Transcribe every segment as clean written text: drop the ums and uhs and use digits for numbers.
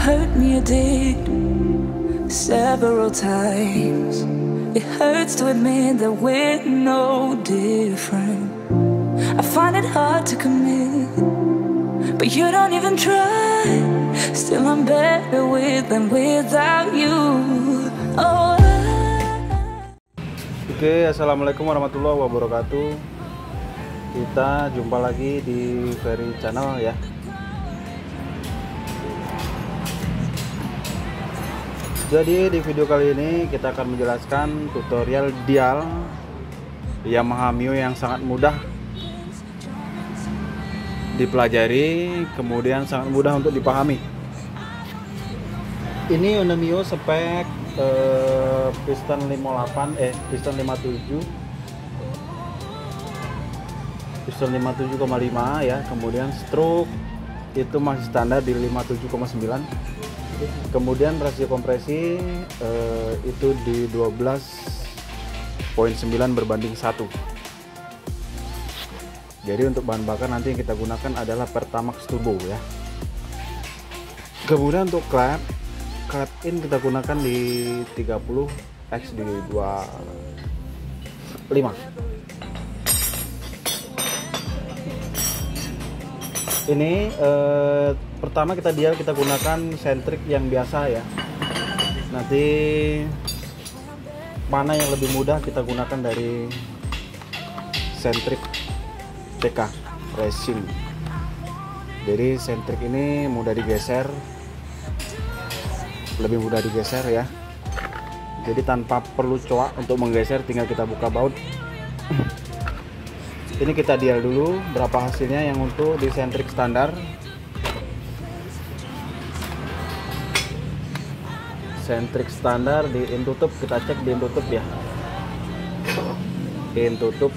hurt me, it did several times. It hurts to admit that we're no different. I find it hard to commit, but you don't even try. Still I'm better with than without you. Oh. Oke, assalamualaikum warahmatullahi wabarakatuh. Kita jumpa lagi di Ferry Channel ya. Jadi di video kali ini kita akan menjelaskan tutorial dial Yamaha Mio yang sangat mudah dipelajari, kemudian sangat mudah untuk dipahami. Ini Honda Mio spek piston 57, piston 57,5 ya. Kemudian stroke itu masih standar di 57,9. Kemudian rasio kompresi itu di 12,9 berbanding 1. Jadi untuk bahan bakar nanti yang kita gunakan adalah Pertamax Turbo ya. Kemudian untuk clap in kita gunakan di 30x di 25. Ini pertama kita gunakan sentrik yang biasa ya. Nanti mana yang lebih mudah kita gunakan dari sentrik TK Racing. Jadi sentrik ini mudah digeser, lebih mudah digeser ya. Jadi tanpa perlu coak untuk menggeser, tinggal kita buka baut. Ini kita dial dulu berapa hasilnya yang untuk di sentrik standar. Sentrik standar di in tutup, kita cek di in tutup ya. In tutup.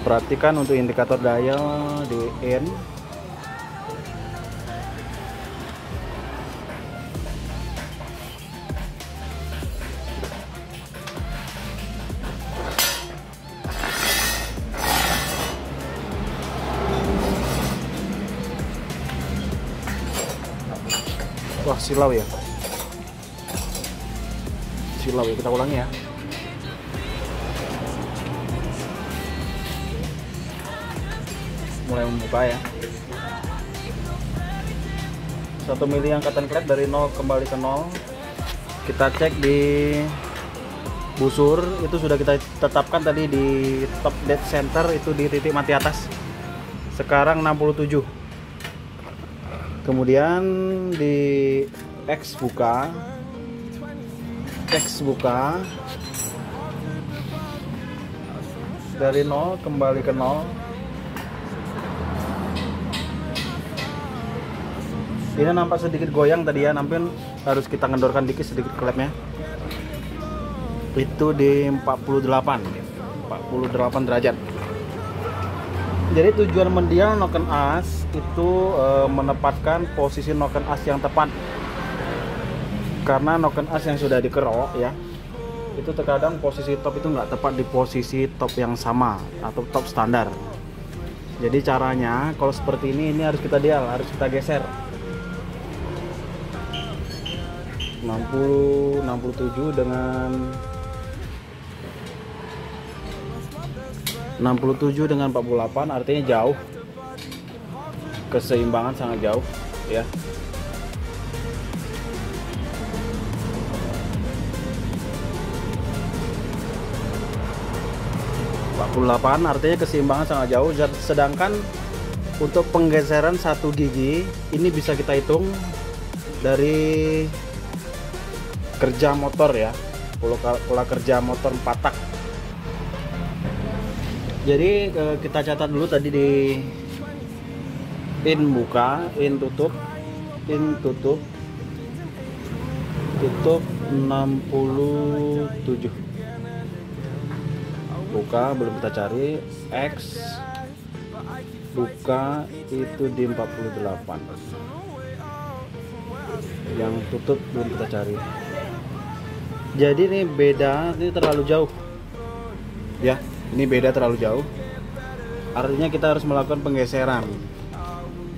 Perhatikan untuk indikator dial di in. Wah, silau ya. Silau ya, kita ulangi ya. Mulai membuka ya. 1 mili angkatan klep dari 0 kembali ke 0. Kita cek di busur, itu sudah kita tetapkan tadi di top dead center, itu di titik mati atas. Sekarang 67. Kemudian di X buka dari 0 kembali ke 0. Ini nampak sedikit goyang tadi ya, nampaknya harus kita ngendorkan dikit sedikit klepnya. Itu di 48 derajat. Jadi tujuan mendial noken as itu menempatkan posisi noken as yang tepat. Karena noken as yang sudah dikerok ya, itu terkadang posisi top itu nggak tepat di posisi top yang sama atau top standar. Jadi caranya kalau seperti ini harus kita dial, harus kita geser. 67 dengan 48 artinya jauh, keseimbangan sangat jauh ya. Artinya keseimbangan sangat jauh. Sedangkan untuk penggeseran satu gigi ini bisa kita hitung dari kerja motor ya, pola kerja motor 4 tak. Jadi kita catat dulu tadi di in buka, in tutup, tutup 67. Buka belum kita cari, X buka itu di 48. Yang tutup belum kita cari. Jadi ini beda, ini terlalu jauh ya, ini beda terlalu jauh, artinya kita harus melakukan penggeseran.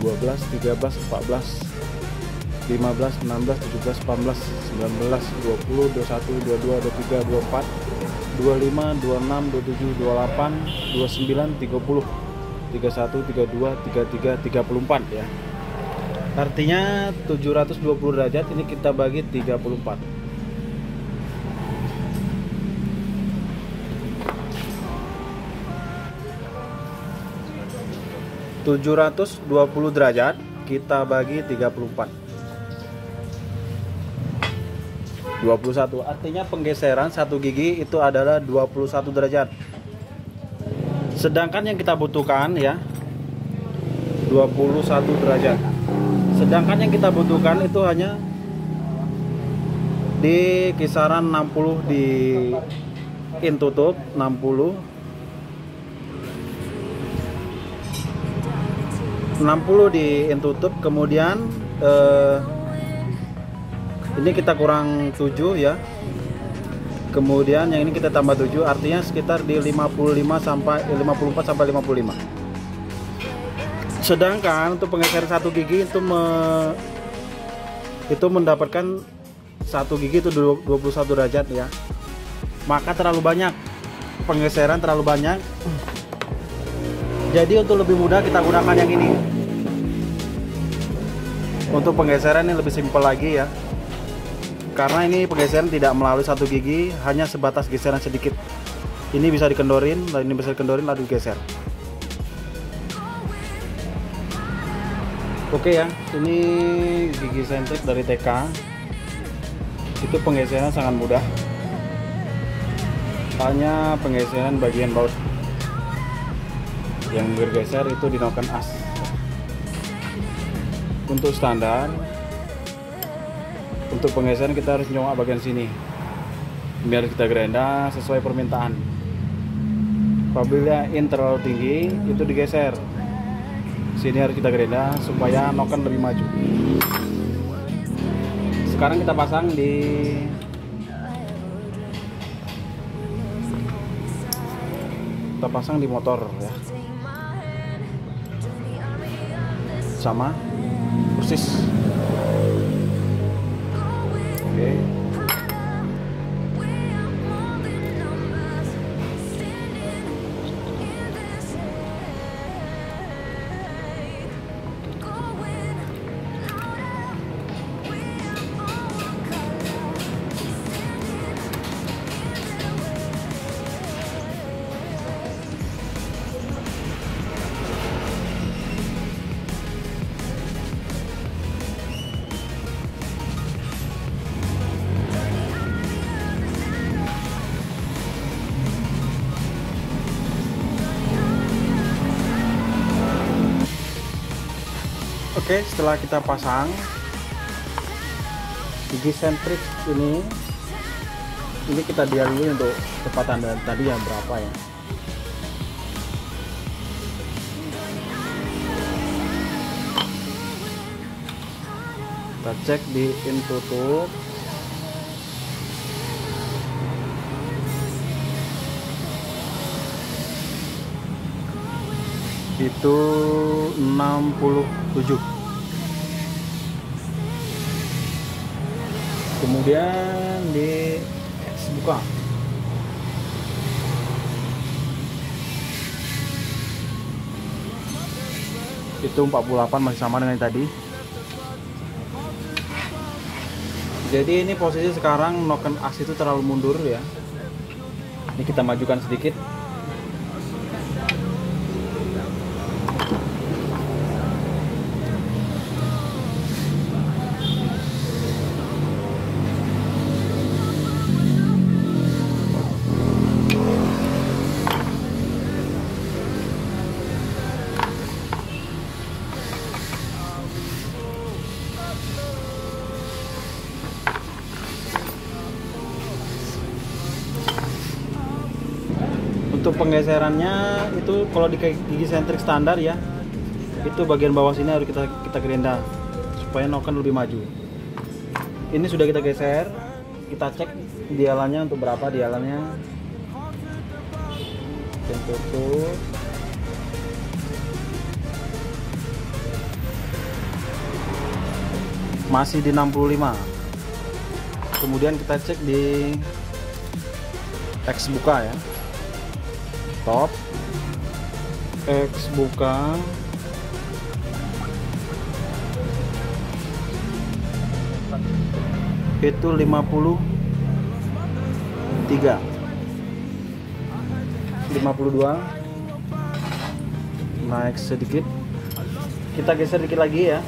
12, 13, 14, 15, 16, 17, 18, 19, 20, 21, 22, 23, 24, 25, 26, 27, 28, 29, 30, 31, 32, 33, 34 ya. Artinya 720 derajat ini kita bagi 34. 720 derajat kita bagi 34. 21. Artinya penggeseran satu gigi itu adalah 21 derajat. Sedangkan yang kita butuhkan ya 21 derajat. Sedangkan yang kita butuhkan itu hanya di kisaran 60 di in tutup 60 di in tutup, kemudian ini kita kurang 7 ya, kemudian yang ini kita tambah 7, artinya sekitar di 54 sampai 55. Sedangkan untuk penggeseran satu gigi itu mendapatkan satu gigi itu 21 derajat ya, maka terlalu banyak penggeseran, terlalu banyak. Jadi untuk lebih mudah kita gunakan yang ini. Untuk penggeseran ini lebih simpel lagi ya, karena ini penggeseran tidak melalui satu gigi, hanya sebatas geseran sedikit. Ini bisa dikendorin, dan ini bisa dikendorin lalu digeser. Oke ya, ini gigi sentrik dari TK. Itu penggeseran sangat mudah. Hanya penggeseran bagian baut yang bergeser itu dinamakan as. Untuk standar, untuk penggeseran kita harus nyongak bagian sini biar kita gerenda sesuai permintaan. Apabila in terlalu tinggi itu digeser, sini harus kita gerenda supaya noken lebih maju. Sekarang kita pasang di motor ya, sama persis. Oke. Oke, setelah kita pasang gigi sentrik ini kita dial dulu untuk kecepatan dan tadi yang berapa ya. Kita cek di in tutup. Itu 67. Kemudian di buka. Itu 48, masih sama dengan yang tadi. Jadi ini posisi sekarang noken as itu terlalu mundur ya. Ini kita majukan sedikit. Untuk penggeserannya itu kalau di gigi sentrik standar ya, itu bagian bawah sini harus kita gerinda supaya noken lebih maju. Ini sudah kita geser, kita cek dialannya untuk berapa dialannya. Tutup. Masih di 65. Kemudian kita cek di X buka ya. Top X buka itu 53, -52, naik sedikit, kita geser dikit lagi ya.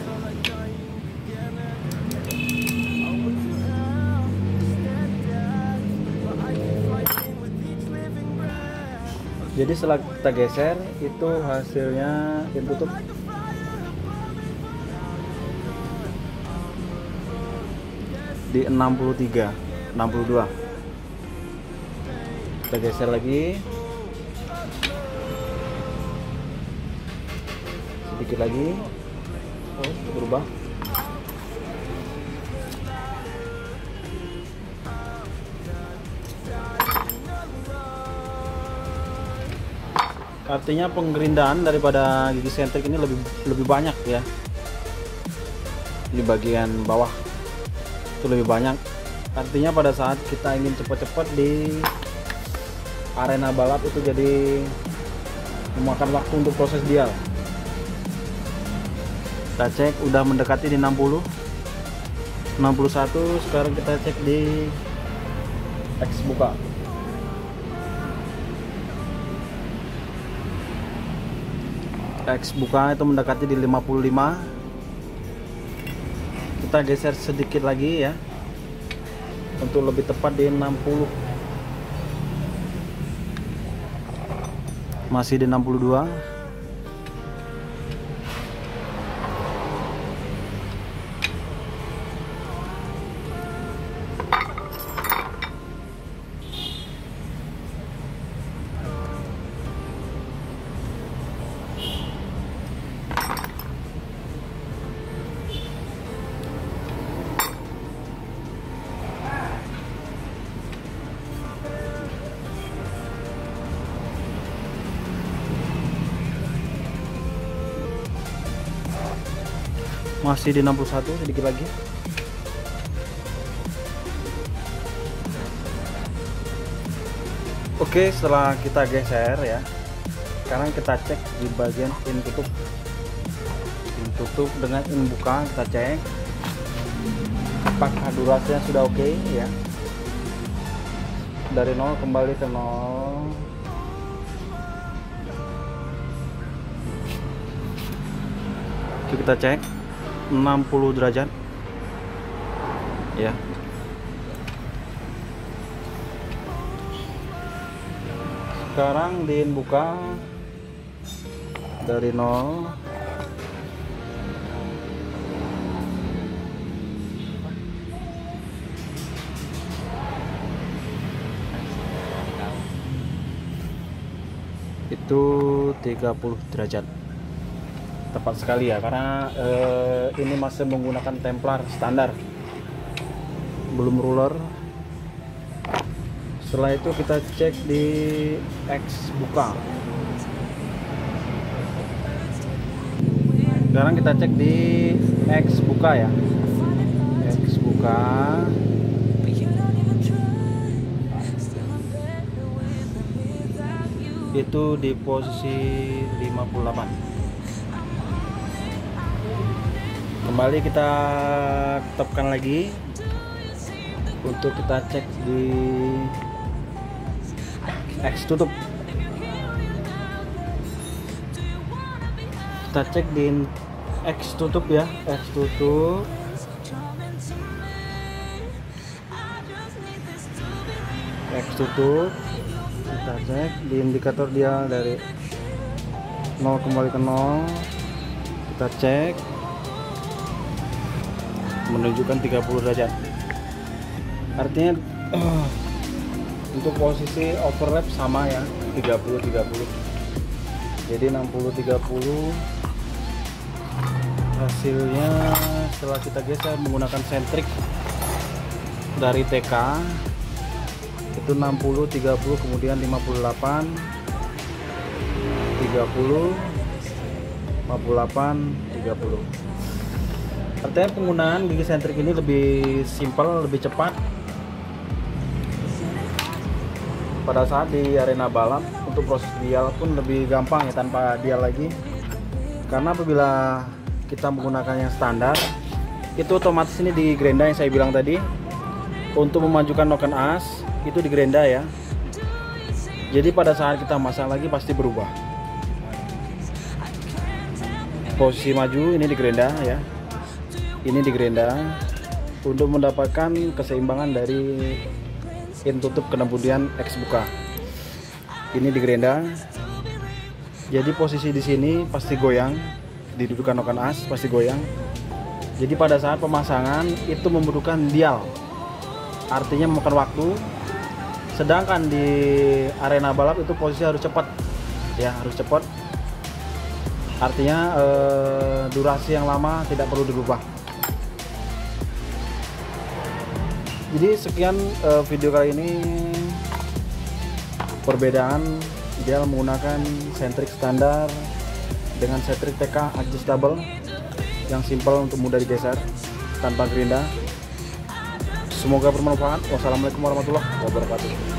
Jadi setelah kita geser itu hasilnya tutup di 63, 62. Kita geser lagi sedikit lagi. Oh, berubah. Artinya penggerindaan daripada gigi sentrik ini lebih banyak ya. Di bagian bawah itu lebih banyak. Artinya pada saat kita ingin cepat-cepat di arena balap itu jadi memakan waktu untuk proses dial. Kita cek udah mendekati di 60, 61. Sekarang kita cek di X buka. X buka itu mendekati di 55. Kita geser sedikit lagi ya untuk lebih tepat di 60. Masih di 62. Masih di 61, sedikit lagi. Oke, setelah kita geser ya, sekarang kita cek di bagian in tutup dengan in buka. Kita cek apakah durasinya sudah oke ya. Dari 0 kembali ke 0. Oke, kita cek 60 derajat ya. Sekarang dibuka dari 0 itu 30 derajat. Tepat sekali ya, karena ini masih menggunakan templar standar, belum ruler. Setelah itu kita cek di X buka. Sekarang kita cek di X buka ya. X buka. Itu di posisi 58. Kembali kita tetapkan lagi untuk kita cek di X tutup. Kita cek di X tutup ya, X tutup. X tutup. Kita cek di indikator dia dari 0 kembali ke 0. Kita cek menunjukkan 30 derajat. Artinya untuk posisi overlap sama ya, 30-30. Jadi 60-30. Hasilnya setelah kita geser menggunakan sentrik dari TK itu 60-30, kemudian 58 30 58 30. Artinya penggunaan gigi sentrik ini lebih simpel, lebih cepat pada saat di arena balap. Untuk proses dial pun lebih gampang ya, tanpa dial lagi, karena apabila kita menggunakan yang standar itu otomatis ini di gerinda yang saya bilang tadi. Untuk memajukan noken as itu di gerinda ya, jadi pada saat kita masang lagi pasti berubah. Posisi maju ini di gerinda ya, ini di gerinda untuk mendapatkan keseimbangan dari in tutup kemudian X buka. Ini di gerinda, jadi posisi di sini pasti goyang, didudukan noken as pasti goyang. Jadi pada saat pemasangan itu membutuhkan dial, artinya memakan waktu. Sedangkan di arena balap itu posisi harus cepat ya, harus cepat. Artinya durasi yang lama tidak perlu dirubah. Jadi sekian video kali ini, perbedaan ideal menggunakan sentrik standar dengan sentrik TK adjustable yang simpel untuk mudah digeser tanpa gerinda. Semoga bermanfaat. Wassalamualaikum warahmatullahi wabarakatuh.